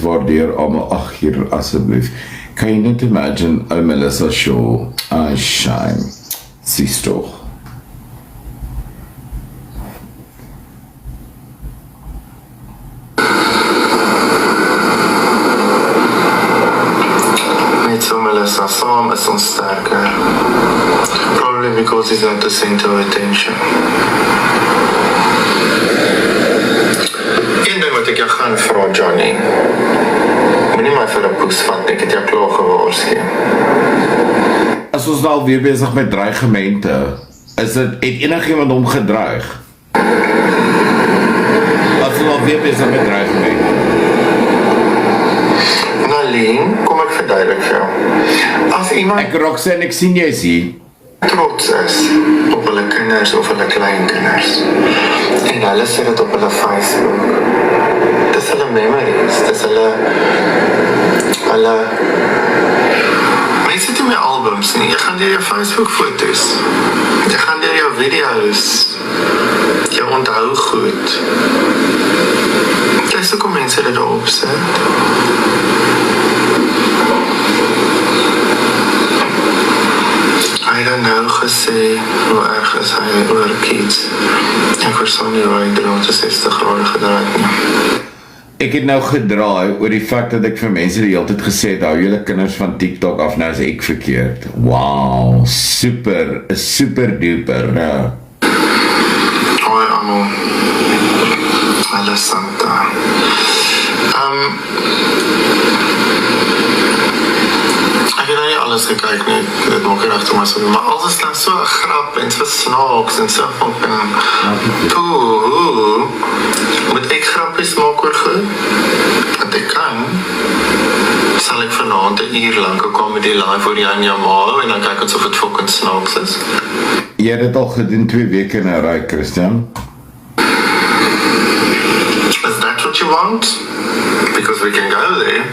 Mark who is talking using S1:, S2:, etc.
S1: waardeer almal, ag hier asseblief. Kan jy net imagine, Melissa Shaw, shame, sies toch.
S2: Net so Melissa, saam is ons sterker. Probably because he's not the center of attention. Een ding wat ek jou gaan vra, Johnny. Moenie my vir 'n poes vat nie, ek het jou klaar gewaarsku.
S1: As ons nou weer besig met dreigemente, het enigiemand hom gedreig? As ons nou weer besig met dreigemente.
S2: Nalien, kom ek verduidelik vir jou. As iemand
S1: Ek Roxanne, ek sien jy is hier.
S2: trots is op hulle kinders of hulle kleinkinders en hulle sit dit op hulle Facebook, dis hulle memories, dis hulle mense doen my albums nie, ek gaan deur jou Facebook foto's, ek gaan deur jou video's, jou onthou goed, dis hoekom mense dit daarop sit. Hy het nou gesê hoe erg is hy oor kids. Ek verstaan nie hoe hy 360 grade gedraai het nie.
S1: Ek het nou gedraai oor die feit dat ek vir mense die hele tyd gesê het, hou julle kinders van TikTok af, nou is ek verkeerd. Wow, super duper.
S2: Hoi almal. Alle Santa. Ek het nou nie alles gekyk nie, dit maak nie regtig maar so, maar alles is dan so 'n grap en so snaaks en so fucking moet ek grappies maak oor goed? Want ek kan, sal ek vanaand 'n uur lank 'n comedy live oor jou en jou ma hou en dan kyk ons of het fucking snaaks is.
S1: Jy het dit al gedoen 2 weke in 'n ry, Christian.
S2: Is that what you want? Because we can go there.